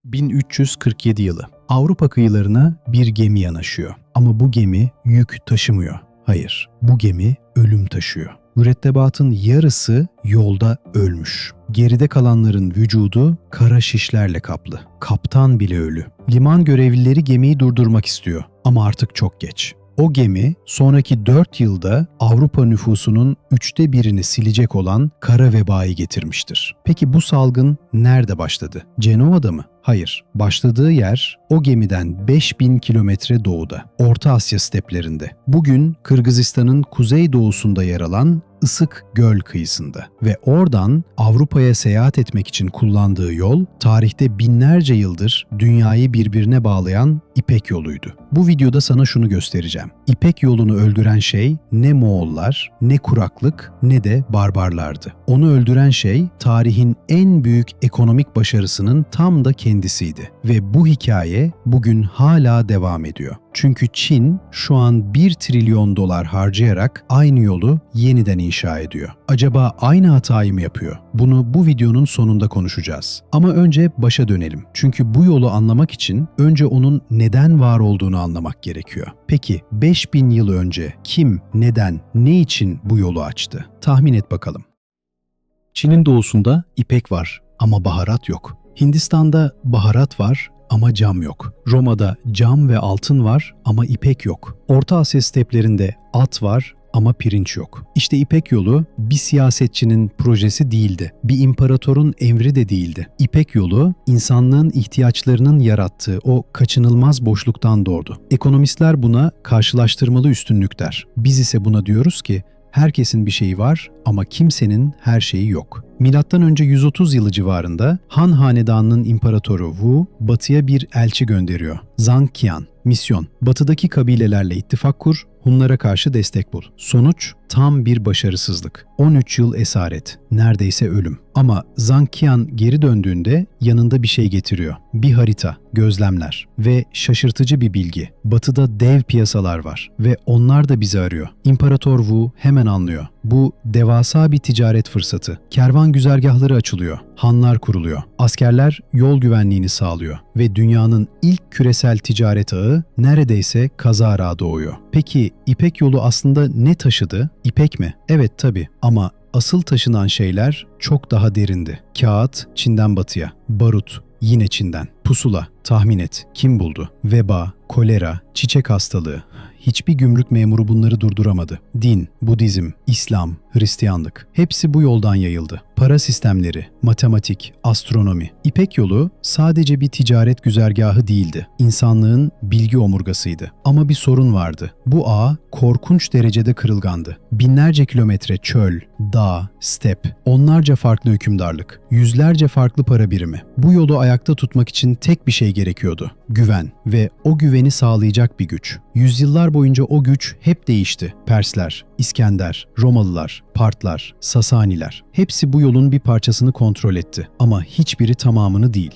1347 yılı. Avrupa kıyılarına bir gemi yanaşıyor. Ama bu gemi yük taşımıyor. Hayır, bu gemi ölüm taşıyor. Mürettebatın yarısı yolda ölmüş. Geride kalanların vücudu kara şişlerle kaplı. Kaptan bile ölü. Liman görevlileri gemiyi durdurmak istiyor. Ama artık çok geç. O gemi sonraki 4 yılda Avrupa nüfusunun 1/3'ünü silecek olan kara vebayı getirmiştir. Peki bu salgın nerede başladı? Cenova'da mı? Hayır. Başladığı yer o gemiden 5000 kilometre doğuda, Orta Asya steplerinde. Bugün Kırgızistan'ın kuzeydoğusunda yer alan Isık Göl kıyısında ve oradan Avrupa'ya seyahat etmek için kullandığı yol tarihte binlerce yıldır dünyayı birbirine bağlayan İpek yoluydu. Bu videoda sana şunu göstereceğim. İpek yolunu öldüren şey ne Moğollar, ne kuraklık, ne de barbarlardı. Onu öldüren şey tarihin en büyük ekonomik başarısının tam da kendisiydi. Ve bu hikaye bugün hala devam ediyor. Çünkü Çin şu an 1 trilyon dolar harcayarak aynı yolu yeniden inşa ediyor. Acaba aynı hatayı mı yapıyor? Bunu bu videonun sonunda konuşacağız. Ama önce başa dönelim. Çünkü bu yolu anlamak için önce onun neden var olduğunu anlamak gerekiyor. Peki 5000 yıl önce kim, neden, ne için bu yolu açtı? Tahmin et bakalım. Çin'in doğusunda ipek var ama baharat yok. Hindistan'da baharat var ama cam yok. Roma'da cam ve altın var ama ipek yok. Orta Asya steplerinde at var ama pirinç yok. İşte İpek yolu bir siyasetçinin projesi değildi. Bir imparatorun emri de değildi. İpek yolu insanlığın ihtiyaçlarının yarattığı o kaçınılmaz boşluktan doğdu. Ekonomistler buna karşılaştırmalı üstünlük der. Biz ise buna diyoruz ki herkesin bir şeyi var ama kimsenin her şeyi yok. Milattan önce 130 yılı civarında Han Hanedanı'nın imparatoru Wu, batıya bir elçi gönderiyor. Zhang Qian, misyon. Batıdaki kabilelerle ittifak kur, Hunlara karşı destek bul. Sonuç tam bir başarısızlık. 13 yıl esaret, neredeyse ölüm. Ama Zhang Qian geri döndüğünde yanında bir şey getiriyor. Bir harita, gözlemler ve şaşırtıcı bir bilgi. Batıda dev piyasalar var ve onlar da bizi arıyor. İmparator Wu hemen anlıyor. Bu devasa bir ticaret fırsatı. Kervan güzergahları açılıyor. Hanlar kuruluyor. Askerler yol güvenliğini sağlıyor ve dünyanın ilk küresel ticaret ağı neredeyse kazara doğuyor. Peki İpek yolu aslında ne taşıdı? İpek mi? Evet tabii ama asıl taşınan şeyler çok daha derindi. Kağıt Çin'den batıya, barut yine Çin'den, pusula tahmin et kim buldu? Veba, kolera, çiçek hastalığı. Hiçbir gümrük memuru bunları durduramadı. Din, Budizm, İslam, Hristiyanlık hepsi bu yoldan yayıldı. Para sistemleri, matematik, astronomi. İpek yolu sadece bir ticaret güzergahı değildi. İnsanlığın bilgi omurgasıydı. Ama bir sorun vardı. Bu ağ korkunç derecede kırılgandı. Binlerce kilometre çöl, dağ, step, onlarca farklı hükümdarlık, yüzlerce farklı para birimi. Bu yolu ayakta tutmak için tek bir şey gerekiyordu. Güven ve o güveni sağlayacak bir güç. Yüzyıllar boyunca o güç hep değişti. Persler, İskender, Romalılar, Partlar, Sasaniler. Hepsi bu yolun bir parçasını kontrol etti. Ama hiçbiri tamamını değil.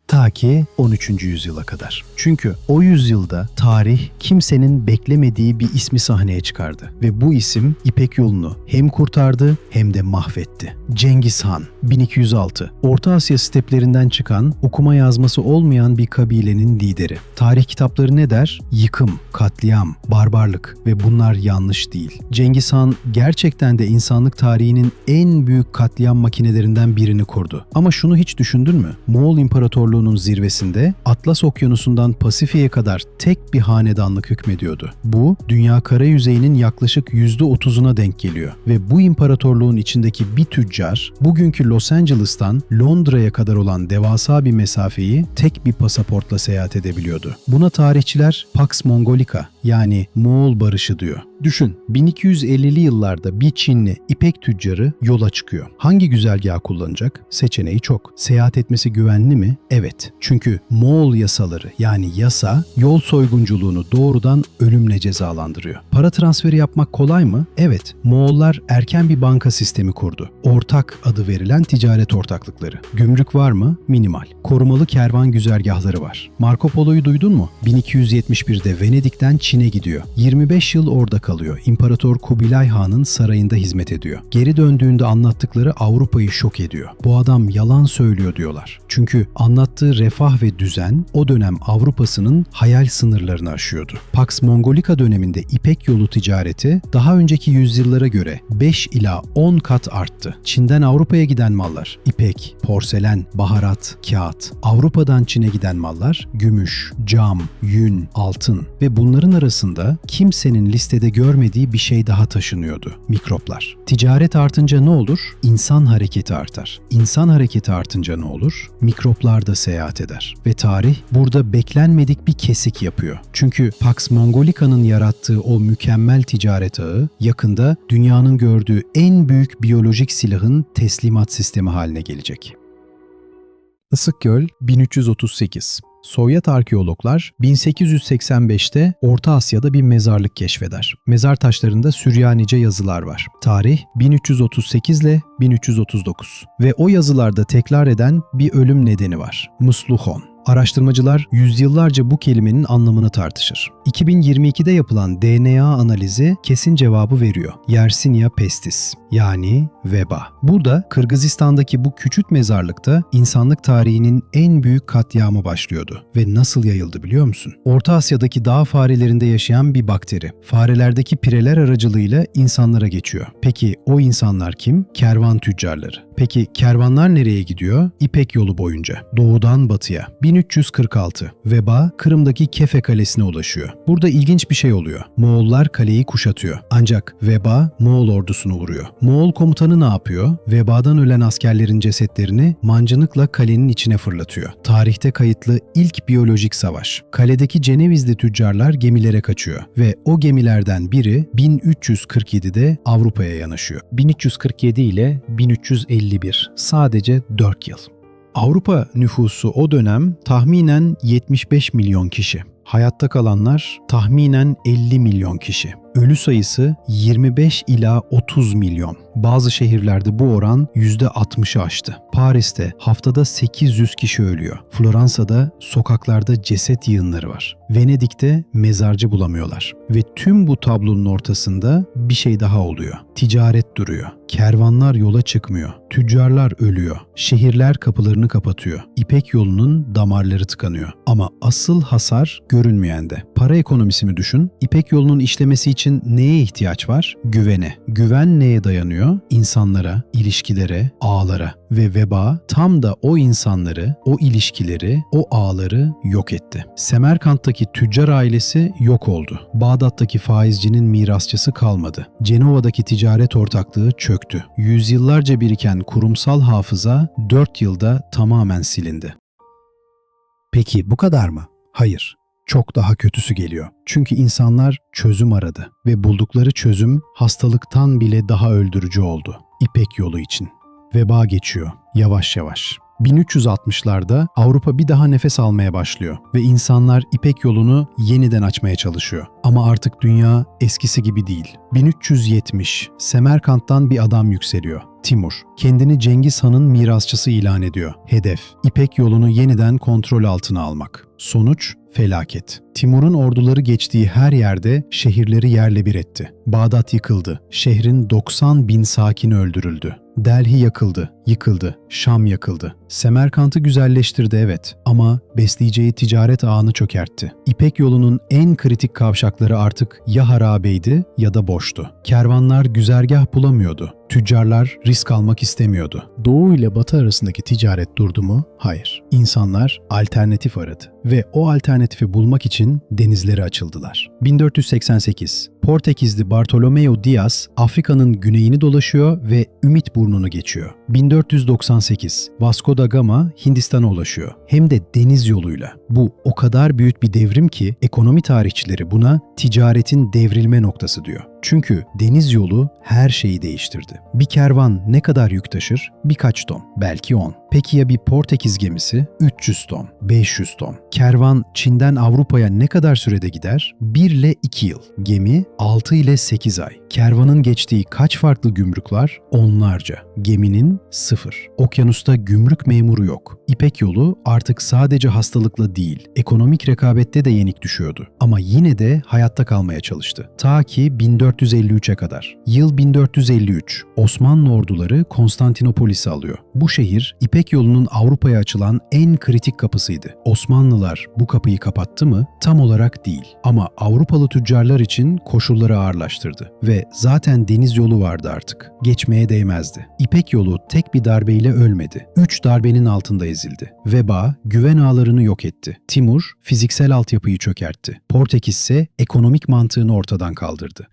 Ta ki 13. yüzyıla kadar. Çünkü o yüzyılda tarih kimsenin beklemediği bir ismi sahneye çıkardı. Ve bu isim İpek yolunu hem kurtardı hem de mahvetti. Cengiz Han, 1206. Orta Asya steplerinden çıkan, okuma yazması olmayan bir kabilenin lideri. Tarih kitapları ne der? Yıkım, katliam, barbarlık ve bunlar yanlış değil. Cengiz Han gerçekten de insanlık tarihinin en büyük katliam makinelerinden birini kurdu. Ama şunu hiç düşündün mü? Moğol İmparatorluğu'nun zirvesinde Atlas Okyanusu'ndan Pasifik'e kadar tek bir hanedanlık hükmediyordu. Bu, dünya kara yüzeyinin yaklaşık %30'una denk geliyor. Ve bu imparatorluğun içindeki bir tüccar, bugünkü Los Angeles'tan Londra'ya kadar olan devasa bir mesafeyi tek bir pasaportla seyahat edebiliyordu. Buna tarihçiler Pax Mongolica yani Moğol barışı diyor. Düşün, 1250'li yıllarda bir Çinli İpek tüccarı yola çıkıyor. Hangi güzergahı kullanacak? Seçeneği çok. Seyahat etmesi güvenli mi? Evet. Çünkü Moğol yasaları yani yasa yol soygunculuğunu doğrudan ölümle cezalandırıyor. Para transferi yapmak kolay mı? Evet. Moğollar erken bir banka sistemi kurdu. Ortak adı verilen ticaret ortaklıkları. Gümrük var mı? Minimal. Korumalı kervan güzergahları var. Marco Polo'yu duydun mu? 1271'de Venedik'ten Çin'e gidiyor. 25 yıl orada kalıyor. İmparator Kubilay Han'ın sarayında hizmet ediyor. Geri döndüğünde anlattıkları Avrupa'yı şok ediyor. Bu adam yalan söylüyor diyorlar. Çünkü anlattığı refah ve düzen o dönem Avrupa'sının hayal sınırlarını aşıyordu. Pax Mongolica döneminde İpek yolu ticareti daha önceki yüzyıllara göre 5 ila 10 kat arttı. Çin'den Avrupa'ya giden mallar İpek, porselen, baharat, kağıt. Avrupa'dan Çin'e giden mallar gümüş, cam, yün, altın ve bunların arasında kimsenin listede görmediği bir şey daha taşınıyordu: mikroplar. Ticaret artınca ne olur? İnsan hareketi artar. İnsan hareketi artınca ne olur? Mikroplar da seyahat eder. Ve tarih burada beklenmedik bir kesik yapıyor. Çünkü Pax Mongolica'nın yarattığı o mükemmel ticaret ağı yakında dünyanın gördüğü en büyük biyolojik silahın teslimat sistemi haline gelecek. Isık Göl 1338. Sovyet arkeologlar 1885'te Orta Asya'da bir mezarlık keşfeder. Mezar taşlarında Süryanice yazılar var. Tarih 1338 ile 1339 ve o yazılarda tekrar eden bir ölüm nedeni var: Musluhon. Araştırmacılar yüzyıllarca bu kelimenin anlamını tartışır. 2022'de yapılan DNA analizi kesin cevabı veriyor: Yersinia pestis, yani veba. Burada Kırgızistan'daki bu küçük mezarlıkta insanlık tarihinin en büyük katliamı başlıyordu. Ve nasıl yayıldı biliyor musun? Orta Asya'daki dağ farelerinde yaşayan bir bakteri farelerdeki pireler aracılığıyla insanlara geçiyor. Peki o insanlar kim? Kervan tüccarları. Peki kervanlar nereye gidiyor? İpek yolu boyunca, doğudan batıya. 1346 veba Kırım'daki Kefe Kalesi'ne ulaşıyor. Burada ilginç bir şey oluyor. Moğollar kaleyi kuşatıyor. Ancak veba Moğol ordusunu vuruyor. Moğol komutanı ne yapıyor? Vebadan ölen askerlerin cesetlerini mancınıkla kalenin içine fırlatıyor. Tarihte kayıtlı ilk biyolojik savaş. Kaledeki Cenevizli tüccarlar gemilere kaçıyor ve o gemilerden biri 1347'de Avrupa'ya yanaşıyor. 1347 ile 1351, sadece 4 yıl. Avrupa nüfusu o dönem tahminen 75 milyon kişi. Hayatta kalanlar tahminen 50 milyon kişi. Ölü sayısı 25 ila 30 milyon. Bazı şehirlerde bu oran %60'ı aştı. Paris'te haftada 800 kişi ölüyor. Floransa'da sokaklarda ceset yığınları var. Venedik'te mezarcı bulamıyorlar. Ve tüm bu tablonun ortasında bir şey daha oluyor: ticaret duruyor. Kervanlar yola çıkmıyor. Tüccarlar ölüyor. Şehirler kapılarını kapatıyor. İpek yolunun damarları tıkanıyor. Ama asıl hasar görünmeyende. Para ekonomisi mi düşün? İpek yolunun işlemesi için neye ihtiyaç var? Güvene. Güven neye dayanıyor? İnsanlara, ilişkilere, ağlara. Ve veba tam da o insanları, o ilişkileri, o ağları yok etti. Semerkant'taki tüccar ailesi yok oldu. Bağdat'taki faizcinin mirasçısı kalmadı. Cenova'daki ticaret ortaklığı çöktü. Yüzyıllarca biriken kurumsal hafıza 4 yılda tamamen silindi. Peki bu kadar mı? Hayır. Çok daha kötüsü geliyor. Çünkü insanlar çözüm aradı ve buldukları çözüm hastalıktan bile daha öldürücü oldu. İpek yolu için. Veba geçiyor yavaş yavaş. 1360'larda Avrupa bir daha nefes almaya başlıyor ve insanlar İpek yolunu yeniden açmaya çalışıyor. Ama artık dünya eskisi gibi değil. 1370, Semerkant'tan bir adam yükseliyor: Timur. Kendini Cengiz Han'ın mirasçısı ilan ediyor. Hedef: İpek yolunu yeniden kontrol altına almak. Sonuç: felaket. Timur'un orduları geçtiği her yerde şehirleri yerle bir etti. Bağdat yıkıldı. Şehrin 90 bin sakini öldürüldü. Delhi yakıldı, yıkıldı. Şam yakıldı. Semerkant'ı güzelleştirdi evet, ama besleyeceği ticaret ağını çökertti. İpek yolunun en kritik kavşakları artık ya harabeydi ya da boştu. Kervanlar güzergah bulamıyordu. Tüccarlar risk almak istemiyordu. Doğu ile Batı arasındaki ticaret durdu mu? Hayır. İnsanlar alternatif aradı ve o alternatifi bulmak için denizlere açıldılar. 1488, Portekizli Bartolomeu Diaz Afrika'nın güneyini dolaşıyor ve Ümit Burnu'nu geçiyor. 1498, Vasco da Gama Hindistan'a ulaşıyor. Hem de deniz yoluyla. Bu o kadar büyük bir devrim ki ekonomi tarihçileri buna ticaretin devrilme noktası diyor. Çünkü deniz yolu her şeyi değiştirdi. Bir kervan ne kadar yük taşır? Birkaç ton, belki 10. Peki ya bir Portekiz gemisi? 300 ton, 500 ton. Kervan Çin'den Avrupa'ya ne kadar sürede gider? 1 ile 2 yıl. Gemi 6 ile 8 ay. Kervanın geçtiği kaç farklı gümrük var? Onlarca. Geminin 0. Okyanusta gümrük memuru yok. İpek Yolu artık sadece hastalıkla değil, ekonomik rekabette de yenik düşüyordu. Ama yine de hayatta kalmaya çalıştı. Ta ki 1453'e kadar. Yıl 1453. Osmanlı orduları Konstantinopolis'i alıyor. Bu şehir İpek Yolu'nun Avrupa'ya açılan en kritik kapısıydı. Osmanlılar bu kapıyı kapattı mı? Tam olarak değil. Ama Avrupalı tüccarlar için koşulları ağırlaştırdı ve zaten deniz yolu vardı artık. Geçmeye değmezdi. İpek Yolu tek bir darbeyle ölmedi. 3 darbenin altında ezildi. Veba güven ağlarını yok etti. Timur fiziksel altyapıyı çökertti. Portekiz ise ekonomik mantığını ortadan kaldırdı.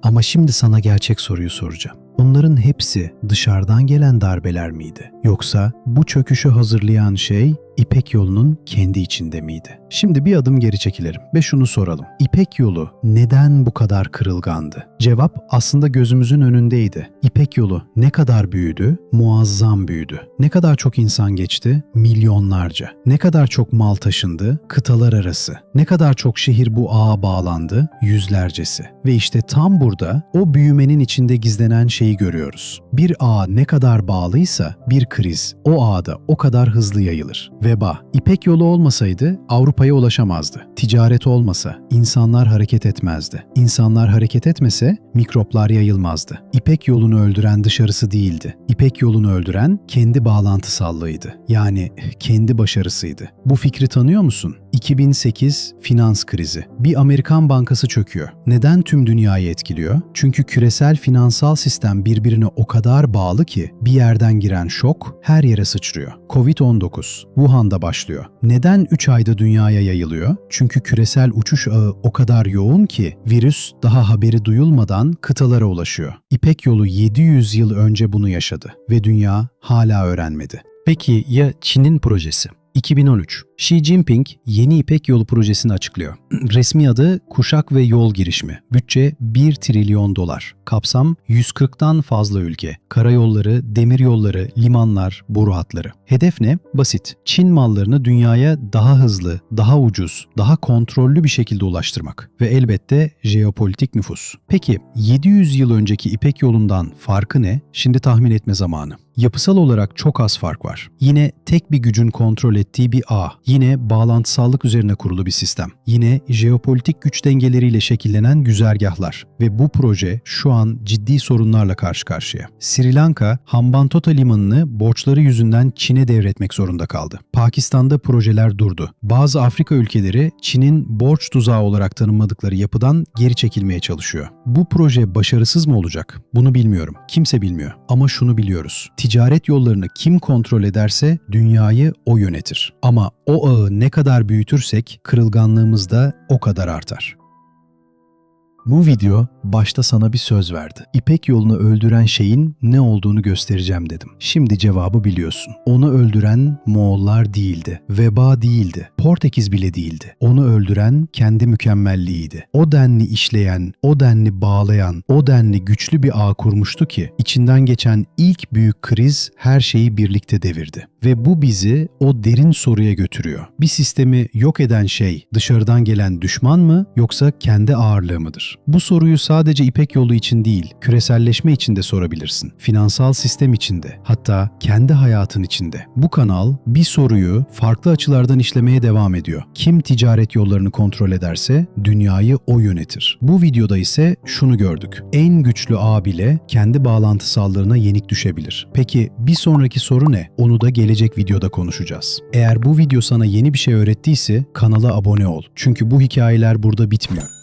Ama şimdi sana gerçek soruyu soracağım. Onların hepsi dışarıdan gelen darbeler miydi? Yoksa bu çöküşü hazırlayan şey İpek Yolu'nun kendi içinde miydi? Şimdi bir adım geri çekilelim ve şunu soralım. İpek Yolu neden bu kadar kırılgandı? Cevap aslında gözümüzün önündeydi. İpek Yolu ne kadar büyüdü? Muazzam büyüdü. Ne kadar çok insan geçti? Milyonlarca. Ne kadar çok mal taşındı? Kıtalar arası. Ne kadar çok şehir bu ağa bağlandı? Yüzlercesi. Ve işte tam burada o büyümenin içinde gizlenen şeyi görüyoruz. Bir ağ ne kadar bağlıysa bir kriz o ağda o kadar hızlı yayılır. Veba. İpek Yolu olmasaydı Avrupa'ya ulaşamazdı. Ticaret olmasa insanlar hareket etmezdi. İnsanlar hareket etmese mikroplar yayılmazdı. İpek Yolu'nu öldüren dışarısı değildi. İpek Yolu'nu öldüren kendi bağlantısallığıydı. Yani kendi başarısıydı. Bu fikri tanıyor musun? 2008 finans krizi. Bir Amerikan bankası çöküyor. Neden tüm dünyayı etkiliyor? Çünkü küresel finansal sistem birbirine o kadar bağlı ki bir yerden giren şok her yere sıçrıyor. Covid-19 Wuhan'da başlıyor. Neden 3 ayda dünyaya yayılıyor? Çünkü küresel uçuş ağı o kadar yoğun ki virüs daha haberi duyulmadan kıtalara ulaşıyor. İpek Yolu 700 yıl önce bunu yaşadı ve dünya hala öğrenmedi. Peki ya Çin'in projesi? 2013. Xi Jinping yeni İpek Yolu projesini açıklıyor. Resmi adı Kuşak ve Yol Girişimi. Bütçe 1 trilyon dolar. Kapsam 140'tan fazla ülke. Karayolları, demiryolları, limanlar, boru hatları. Hedef ne? Basit. Çin mallarını dünyaya daha hızlı, daha ucuz, daha kontrollü bir şekilde ulaştırmak. Ve elbette jeopolitik nüfus. Peki 700 yıl önceki İpek Yolu'ndan farkı ne? Şimdi tahmin etme zamanı. Yapısal olarak çok az fark var. Yine tek bir gücün kontrol ettiği bir ağ. Yine bağlantısallık üzerine kurulu bir sistem. Yine jeopolitik güç dengeleriyle şekillenen güzergahlar. Ve bu proje şu an ciddi sorunlarla karşı karşıya. Sri Lanka, Hambantota limanını borçları yüzünden Çin'e devretmek zorunda kaldı. Pakistan'da projeler durdu. Bazı Afrika ülkeleri Çin'in borç tuzağı olarak tanımladıkları yapıdan geri çekilmeye çalışıyor. Bu proje başarısız mı olacak? Bunu bilmiyorum. Kimse bilmiyor. Ama şunu biliyoruz. Ticaret yollarını kim kontrol ederse dünyayı o yönetir. Ama o ağı ne kadar büyütürsek kırılganlığımız da o kadar artar. Bu video başta sana bir söz verdi. İpek Yolu'nu öldüren şeyin ne olduğunu göstereceğim dedim. Şimdi cevabı biliyorsun. Onu öldüren Moğollar değildi. Veba değildi. Portekiz bile değildi. Onu öldüren kendi mükemmelliğiydi. O denli işleyen, o denli bağlayan, o denli güçlü bir ağ kurmuştu ki içinden geçen ilk büyük kriz her şeyi birlikte devirdi. Ve bu bizi o derin soruya götürüyor. Bir sistemi yok eden şey dışarıdan gelen düşman mı yoksa kendi ağırlığı mıdır? Bu soruyu sadece İpek Yolu için değil, küreselleşme için de sorabilirsin. Finansal sistem içinde, hatta kendi hayatın içinde. Bu kanal bir soruyu farklı açılardan işlemeye devam ediyor. Kim ticaret yollarını kontrol ederse dünyayı o yönetir. Bu videoda ise şunu gördük. En güçlü ağ bile kendi bağlantısallığına yenik düşebilir. Peki bir sonraki soru ne? Onu da gelecek videoda konuşacağız. Eğer bu video sana yeni bir şey öğrettiyse kanala abone ol. Çünkü bu hikayeler burada bitmiyor.